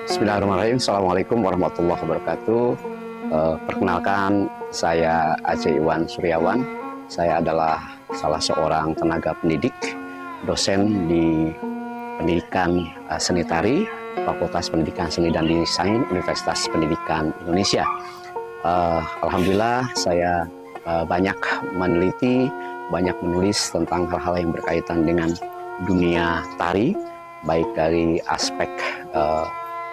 Bismillahirrahmanirrahim. Assalamualaikum warahmatullahi wabarakatuh. Perkenalkan, saya Aceh Iwan Suryawan. Saya adalah salah seorang tenaga pendidik, dosen di Pendidikan Seni Tari, Fakultas Pendidikan Seni dan Desain Universitas Pendidikan Indonesia. Alhamdulillah, saya banyak meneliti, banyak menulis tentang hal-hal yang berkaitan dengan dunia tari, baik dari aspek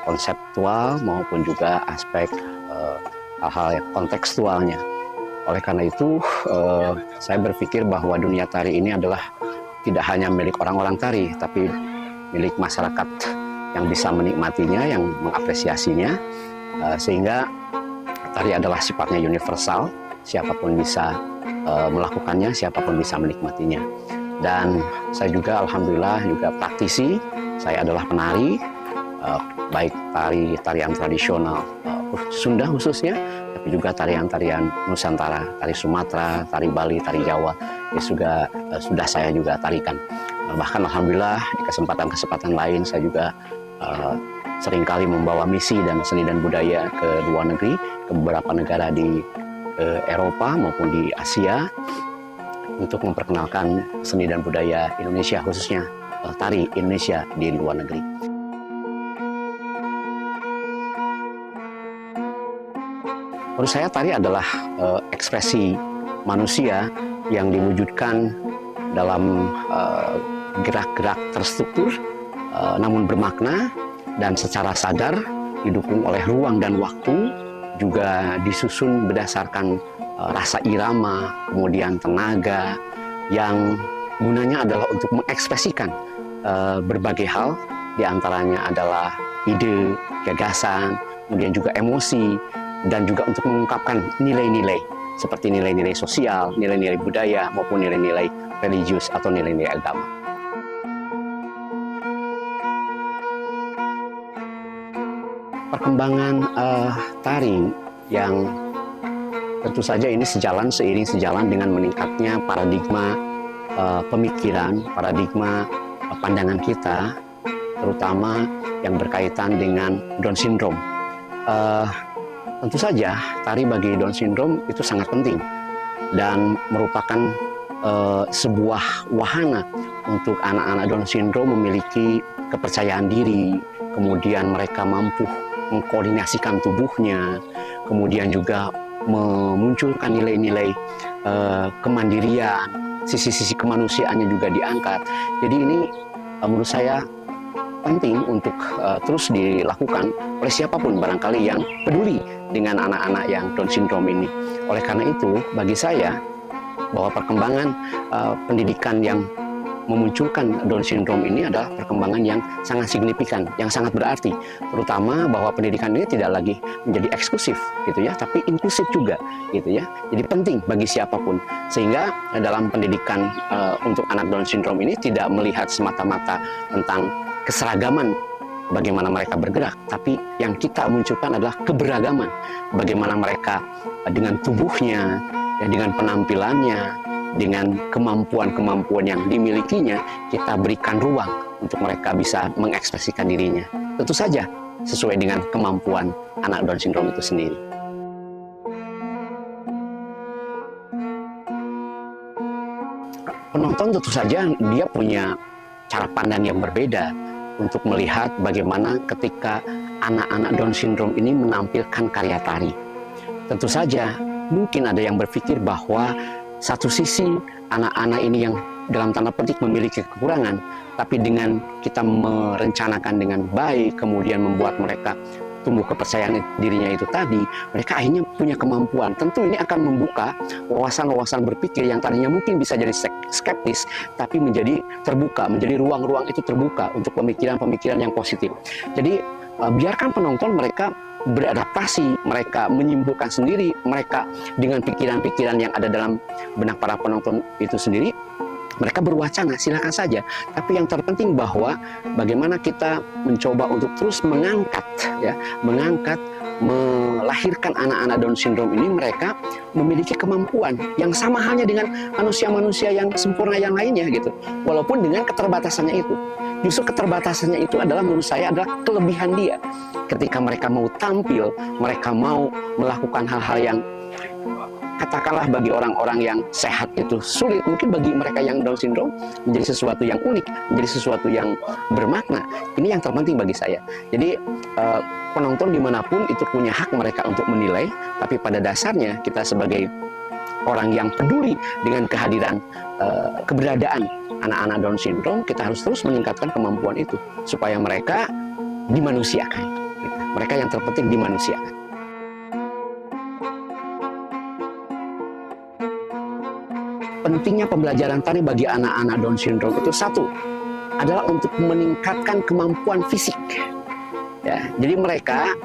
konseptual maupun juga aspek hal-hal yang kontekstualnya. Oleh karena itu, saya berpikir bahwa dunia tari ini adalah tidak hanya milik orang-orang tari, tapi milik masyarakat yang bisa menikmatinya, yang mengapresiasinya, sehingga tari adalah sifatnya universal, siapapun bisa melakukannya, siapapun bisa menikmatinya. Dan saya juga alhamdulillah juga praktisi, saya adalah penari, baik tarian tradisional Sunda khususnya, tapi juga tarian-tarian Nusantara, tari Sumatera, tari Bali, tari Jawa, sudah saya juga tarikan. Bahkan alhamdulillah di kesempatan-kesempatan lain saya juga seringkali membawa misi dan seni dan budaya ke luar negeri, ke beberapa negara di Eropa maupun di Asia, untuk memperkenalkan seni dan budaya Indonesia, khususnya tari Indonesia di luar negeri. Menurut saya tari adalah ekspresi manusia yang diwujudkan dalam gerak-gerak terstruktur, namun bermakna dan secara sadar, didukung oleh ruang dan waktu, juga disusun berdasarkan rasa irama, kemudian tenaga, yang gunanya adalah untuk mengekspresikan berbagai hal, diantaranya adalah ide, gagasan, kemudian juga emosi, dan juga untuk mengungkapkan nilai-nilai seperti nilai-nilai sosial, nilai-nilai budaya, maupun nilai-nilai religius atau nilai-nilai agama. Perkembangan tari yang tentu saja ini seiring sejalan dengan meningkatnya paradigma pemikiran, paradigma pandangan kita, terutama yang berkaitan dengan Down syndrome. Tentu saja tari bagi Down syndrome itu sangat penting dan merupakan sebuah wahana untuk anak-anak Down syndrome memiliki kepercayaan diri, kemudian mereka mampu mengkoordinasikan tubuhnya, kemudian juga memunculkan nilai-nilai kemandirian, sisi-sisi kemanusiaannya juga diangkat. Jadi ini menurut saya penting untuk terus dilakukan oleh siapapun barangkali yang peduli dengan anak-anak yang Down syndrome ini. Oleh karena itu, bagi saya bahwa perkembangan pendidikan yang memunculkan Down syndrome ini adalah perkembangan yang sangat signifikan, yang sangat berarti, terutama bahwa pendidikan ini tidak lagi menjadi eksklusif gitu ya, tapi inklusif juga gitu ya. Jadi penting bagi siapapun, sehingga dalam pendidikan untuk anak Down syndrome ini tidak melihat semata-mata tentang keseragaman bagaimana mereka bergerak, tapi yang kita munculkan adalah keberagaman, bagaimana mereka dengan tubuhnya, ya, dengan penampilannya, dengan kemampuan-kemampuan yang dimilikinya, kita berikan ruang untuk mereka bisa mengekspresikan dirinya. Tentu saja sesuai dengan kemampuan anak Down syndrome itu sendiri. Penonton tentu saja dia punya cara pandang yang berbeda untuk melihat bagaimana ketika anak-anak Down syndrome ini menampilkan karya tari. Tentu saja mungkin ada yang berpikir bahwa satu sisi anak-anak ini yang dalam tanda petik memiliki kekurangan, tapi dengan kita merencanakan dengan baik, kemudian membuat mereka tumbuh kepercayaan dirinya itu tadi, mereka akhirnya punya kemampuan. Tentu ini akan membuka wawasan-wawasan berpikir yang tadinya mungkin bisa jadi skeptis, tapi menjadi terbuka, menjadi ruang-ruang itu terbuka untuk pemikiran-pemikiran yang positif. Jadi biarkan penonton mereka beradaptasi, mereka menyimpulkan sendiri, mereka dengan pikiran-pikiran yang ada dalam benak para penonton itu sendiri, mereka berwacana, silakan saja. Tapi yang terpenting bahwa bagaimana kita mencoba untuk terus mengangkat melahirkan anak-anak Down syndrome ini, mereka memiliki kemampuan yang sama halnya dengan manusia-manusia yang sempurna yang lainnya gitu. Walaupun dengan keterbatasannya itu. Justru keterbatasannya itu adalah, menurut saya, adalah kelebihan dia. Ketika mereka mau tampil, mereka mau melakukan hal-hal yang katakanlah bagi orang-orang yang sehat itu sulit, mungkin bagi mereka yang Down syndrome menjadi sesuatu yang unik, menjadi sesuatu yang bermakna. Ini yang terpenting bagi saya. Jadi penonton dimanapun itu punya hak mereka untuk menilai, tapi pada dasarnya kita sebagai orang yang peduli dengan kehadiran keberadaan anak-anak Down syndrome, kita harus terus meningkatkan kemampuan itu supaya mereka dimanusiakan. Mereka yang terpenting dimanusiakan. Pentingnya pembelajaran tari bagi anak-anak Down syndrome itu, satu adalah untuk meningkatkan kemampuan fisik. Ya, jadi mereka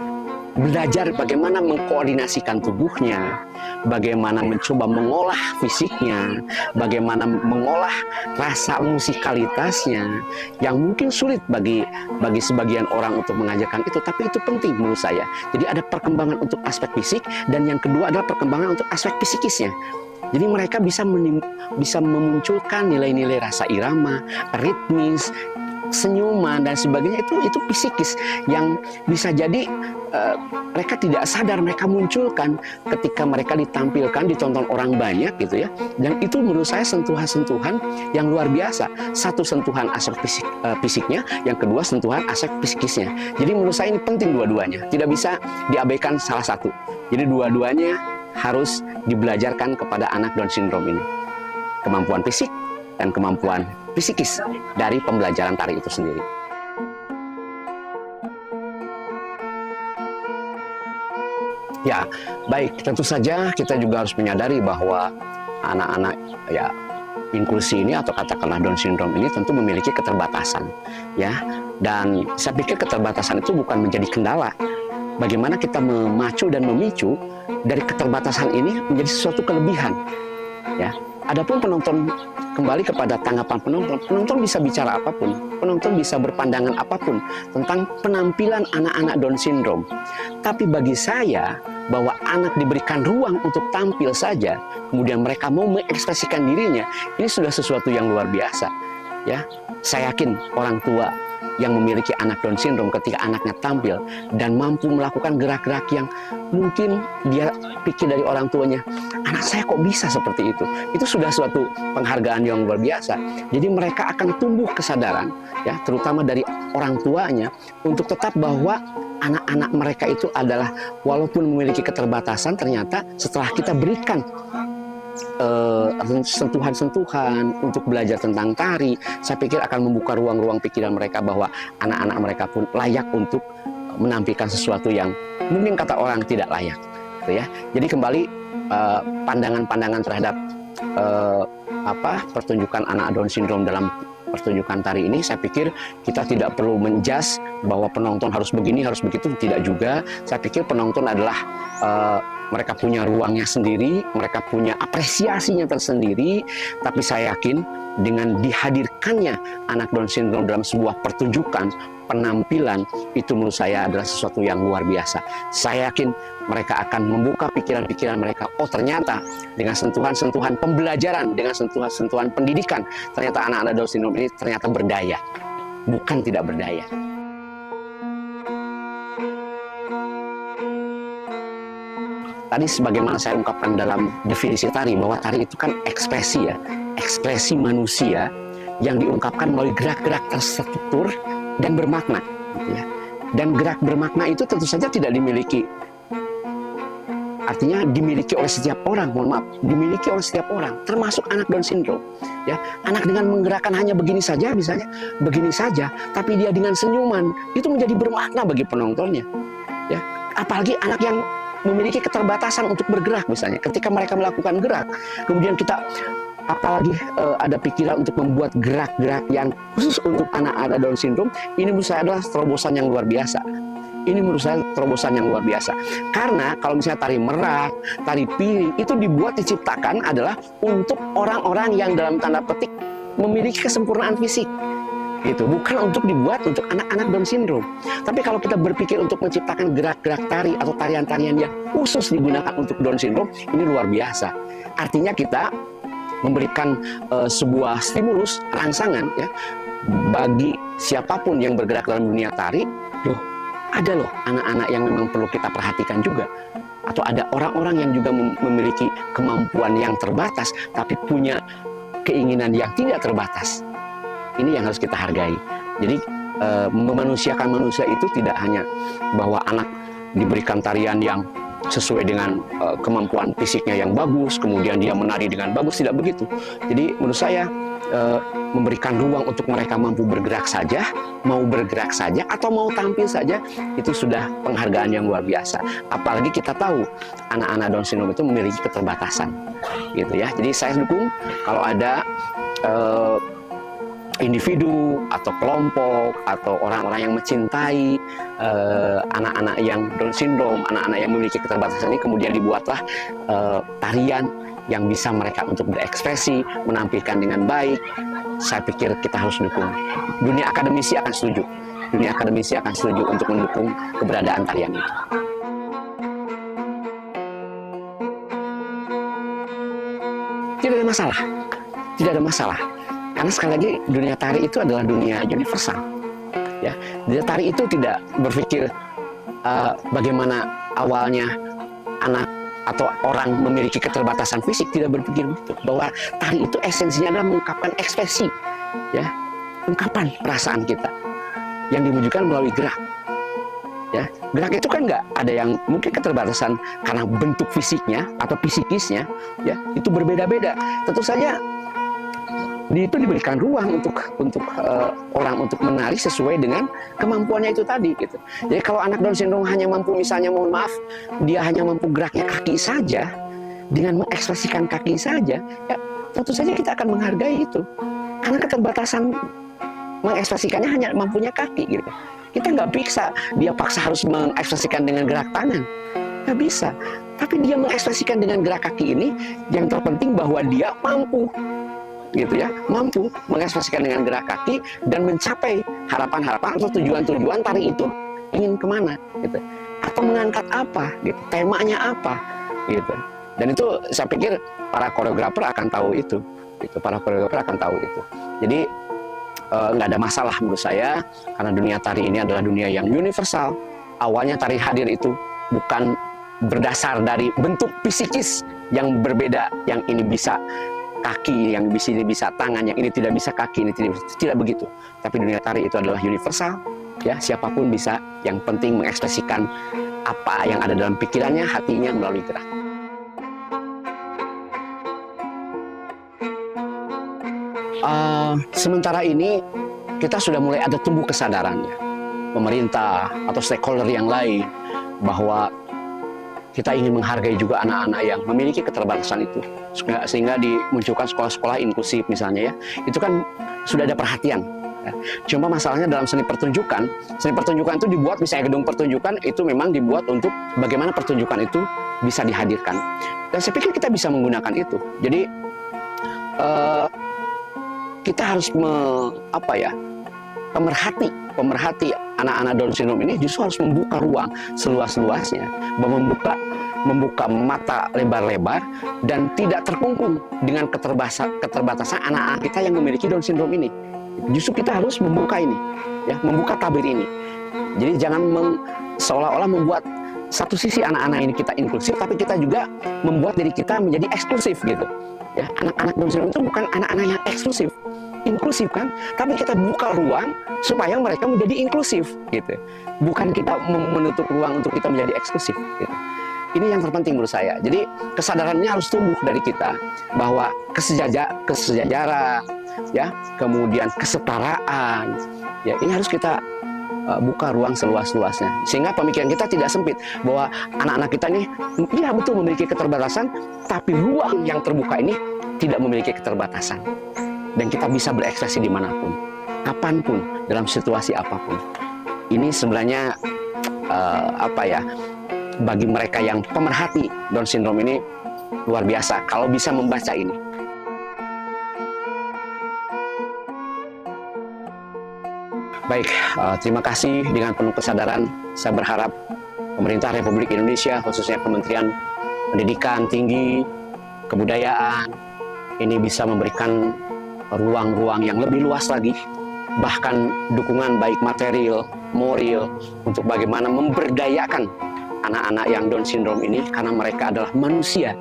belajar bagaimana mengkoordinasikan tubuhnya, bagaimana mencoba mengolah fisiknya, bagaimana mengolah rasa musikalitasnya, yang mungkin sulit bagi sebagian orang untuk mengajarkan itu, tapi itu penting menurut saya. Jadi ada perkembangan untuk aspek fisik, dan yang kedua adalah perkembangan untuk aspek psikisnya. Jadi mereka bisa memunculkan nilai-nilai rasa irama, ritmis, senyuman dan sebagainya, itu psikis yang bisa jadi mereka tidak sadar mereka munculkan ketika mereka ditampilkan, ditonton orang banyak gitu ya. Dan itu menurut saya sentuhan-sentuhan yang luar biasa. Satu, sentuhan aspek fisiknya, yang kedua sentuhan aspek psikisnya. Jadi menurut saya ini penting dua-duanya, tidak bisa diabaikan salah satu. Jadi dua-duanya harus dibelajarkan kepada anak Down syndrome ini. Kemampuan fisik dan kemampuan psikis dari pembelajaran tari itu sendiri. Ya, baik, tentu saja kita juga harus menyadari bahwa anak-anak ya inklusi ini atau katakanlah Down syndrome ini tentu memiliki keterbatasan, ya. Dan saya pikir keterbatasan itu bukan menjadi kendala. Bagaimana kita memacu dan memicu dari keterbatasan ini menjadi sesuatu kelebihan, ya. Adapun penonton, kembali kepada tanggapan penonton bisa bicara apapun, penonton bisa berpandangan apapun tentang penampilan anak-anak Down syndrome. Tapi bagi saya, bahwa anak diberikan ruang untuk tampil saja, kemudian mereka mau mengekspresikan dirinya, ini sudah sesuatu yang luar biasa, ya. Saya yakin orang tua yang memiliki anak Down syndrome, ketika anaknya tampil dan mampu melakukan gerak-gerak yang mungkin dia pikir dari orang tuanya, anak saya kok bisa seperti itu sudah suatu penghargaan yang luar biasa. Jadi mereka akan tumbuh kesadaran, ya, terutama dari orang tuanya, untuk tetap bahwa anak-anak mereka itu adalah, walaupun memiliki keterbatasan, ternyata setelah kita berikan sentuhan-sentuhan untuk belajar tentang tari, saya pikir akan membuka ruang-ruang pikiran mereka bahwa anak-anak mereka pun layak untuk menampilkan sesuatu yang mungkin kata orang tidak layak, gitu ya. Jadi kembali pandangan-pandangan terhadap pertunjukan anak Down syndrome dalam pertunjukan tari ini, saya pikir kita tidak perlu menjudge bahwa penonton harus begini, harus begitu, tidak juga. Saya pikir penonton adalah mereka punya ruangnya sendiri, mereka punya apresiasinya tersendiri, tapi saya yakin dengan dihadirkannya anak Down syndrome dalam sebuah pertunjukan, penampilan, itu menurut saya adalah sesuatu yang luar biasa. Saya yakin mereka akan membuka pikiran-pikiran mereka. Oh, ternyata dengan sentuhan-sentuhan pembelajaran, dengan sentuhan-sentuhan pendidikan, ternyata anak-anak Down syndrome ini ternyata berdaya, bukan tidak berdaya. Tadi sebagaimana saya ungkapkan dalam definisi tari, bahwa tari itu kan ekspresi, ya, ekspresi manusia yang diungkapkan melalui gerak-gerak terstruktur dan bermakna, gitu ya. Dan gerak bermakna itu tentu saja tidak dimiliki, artinya dimiliki oleh setiap orang, dimiliki oleh setiap orang, termasuk anak Down syndrome, ya. Anak dengan menggerakkan hanya begini saja, misalnya begini saja, tapi dia dengan senyuman, itu menjadi bermakna bagi penontonnya, ya. Apalagi anak yang memiliki keterbatasan untuk bergerak, misalnya ketika mereka melakukan gerak, kemudian kita apalagi ada pikiran untuk membuat gerak-gerak yang khusus untuk anak-anak Down syndrome, ini menurut saya adalah terobosan yang luar biasa. Ini menurut saya terobosan yang luar biasa. Karena kalau misalnya tari merak, tari piring, itu dibuat, diciptakan adalah untuk orang-orang yang dalam tanda petik memiliki kesempurnaan fisik. gitu, bukan untuk dibuat untuk anak-anak Down syndrome. Tapi kalau kita berpikir untuk menciptakan gerak-gerak tari atau tarian-tarian yang khusus digunakan untuk Down syndrome, ini luar biasa. Artinya kita memberikan sebuah stimulus, rangsangan ya bagi siapapun yang bergerak dalam dunia tari. Loh, ada loh anak-anak yang memang perlu kita perhatikan juga. Atau ada orang-orang yang juga memiliki kemampuan yang terbatas tapi punya keinginan yang tidak terbatas. Ini yang harus kita hargai. Jadi memanusiakan manusia itu tidak hanya bahwa anak diberikan tarian yang sesuai dengan kemampuan fisiknya yang bagus, kemudian dia menari dengan bagus, tidak begitu. Jadi menurut saya memberikan ruang untuk mereka mampu bergerak saja, mau bergerak saja atau mau tampil saja, itu sudah penghargaan yang luar biasa. Apalagi kita tahu anak-anak Down syndrome itu memiliki keterbatasan, gitu ya. Jadi saya dukung kalau ada individu atau kelompok atau orang-orang yang mencintai anak-anak yang Down syndrome, anak-anak yang memiliki keterbatasan ini, kemudian dibuatlah tarian yang bisa mereka untuk berekspresi, menampilkan dengan baik. Saya pikir kita harus dukung. Dunia akademisi akan setuju. Dunia akademisi akan setuju untuk mendukung keberadaan tarian itu. Tidak ada masalah. Tidak ada masalah. Karena sekali lagi dunia tari itu adalah dunia universal. Ya, dunia tari itu tidak berpikir bagaimana awalnya anak atau orang memiliki keterbatasan fisik, tidak berpikir begitu. Bahwa tari itu esensinya adalah mengungkapkan ekspresi, ya, ungkapan perasaan kita yang diwujudkan melalui gerak. Ya, gerak itu kan nggak ada yang mungkin keterbatasan karena bentuk fisiknya atau psikisnya, ya, itu berbeda-beda. Tentu saja itu diberikan ruang untuk orang untuk menari sesuai dengan kemampuannya itu tadi, gitu. Jadi kalau anak Down syndrome hanya mampu, misalnya mohon maaf, dia hanya mampu geraknya kaki saja, dengan mengekspresikan kaki saja, ya tentu saja kita akan menghargai itu. Karena keterbatasan mengekspresikannya hanya mampunya kaki, gitu. Kita nggak bisa dia paksa harus mengekspresikan dengan gerak tangan, nggak bisa. Tapi dia mengekspresikan dengan gerak kaki ini, yang terpenting bahwa dia mampu, gitu ya, mampu mengekspresikan dengan gerak kaki dan mencapai harapan-harapan atau tujuan-tujuan tari itu ingin kemana, gitu, atau mengangkat apa, gitu, temanya apa, gitu. Dan itu saya pikir para koreografer akan tahu itu, gitu. Para koreografer akan tahu itu. Jadi nggak ada masalah menurut saya, karena dunia tari ini adalah dunia yang universal. Awalnya tari hadir itu bukan berdasar dari bentuk fisikis yang berbeda, yang ini bisa kaki, yang ini bisa tangan, yang ini tidak bisa kaki, ini tidak begitu. Tapi dunia tari itu adalah universal, ya, siapapun bisa, yang penting mengekspresikan apa yang ada dalam pikirannya, hatinya melalui gerak. Sementara ini kita sudah mulai ada tumbuh kesadarannya, pemerintah atau stakeholder yang lain, bahwa kita ingin menghargai juga anak-anak yang memiliki keterbatasan itu, sehingga dimunculkan sekolah-sekolah inklusif misalnya, ya. Itu kan sudah ada perhatian, ya. Cuma masalahnya dalam seni pertunjukan itu dibuat, misalnya gedung pertunjukan itu memang dibuat untuk bagaimana pertunjukan itu bisa dihadirkan. Dan saya pikir kita bisa menggunakan itu. Jadi kita harus pemerhati anak-anak Down syndrome ini justru harus membuka ruang seluas-luasnya, membuka mata lebar-lebar dan tidak terkungkung dengan keterbatasan anak-anak kita yang memiliki Down syndrome ini. Justru kita harus membuka ini, ya, membuka tabir ini. Jadi jangan seolah-olah membuat satu sisi anak-anak ini kita inklusif, tapi kita juga membuat diri kita menjadi eksklusif, gitu. Ya, anak-anak Down syndrome itu bukan anak-anak yang eksklusif, inklusif kan, tapi kita buka ruang supaya mereka menjadi inklusif, gitu. Bukan kita menutup ruang untuk kita menjadi eksklusif, gitu. Ini yang terpenting menurut saya. Jadi kesadarannya harus tumbuh dari kita bahwa kesejajaran, ya, kemudian kesetaraan, ya, ini harus kita buka ruang seluas-luasnya, sehingga pemikiran kita tidak sempit bahwa anak-anak kita ini, ya betul memiliki keterbatasan, tapi ruang yang terbuka ini tidak memiliki keterbatasan. Dan kita bisa berekspresi dimanapun, kapanpun, dalam situasi apapun. Ini sebenarnya bagi mereka yang pemerhati Down syndrome ini luar biasa kalau bisa membaca ini. Baik, terima kasih. Dengan penuh kesadaran, saya berharap pemerintah Republik Indonesia, khususnya Kementerian Pendidikan Tinggi, Kebudayaan, ini bisa memberikan ruang-ruang yang lebih luas lagi, bahkan dukungan baik material, moral, untuk bagaimana memberdayakan anak-anak yang Down syndrome ini, karena mereka adalah manusia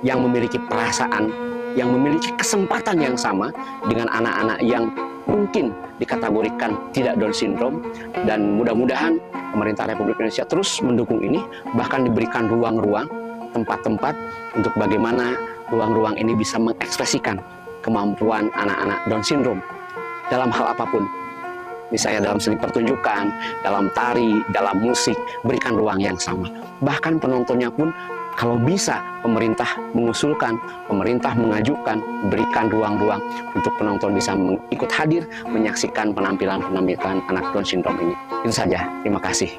yang memiliki perasaan, yang memiliki kesempatan yang sama dengan anak-anak yang mungkin dikategorikan tidak Down syndrome. Dan mudah-mudahan pemerintah Republik Indonesia terus mendukung ini, bahkan diberikan ruang-ruang, tempat-tempat untuk bagaimana ruang-ruang ini bisa mengekspresikan kemampuan anak-anak Down syndrome dalam hal apapun. Misalnya dalam seni pertunjukan, dalam tari, dalam musik, berikan ruang yang sama. Bahkan penontonnya pun kalau bisa pemerintah mengusulkan, pemerintah mengajukan, berikan ruang-ruang untuk penonton bisa ikut hadir menyaksikan penampilan-penampilan anak Down syndrome ini. Itu saja, terima kasih.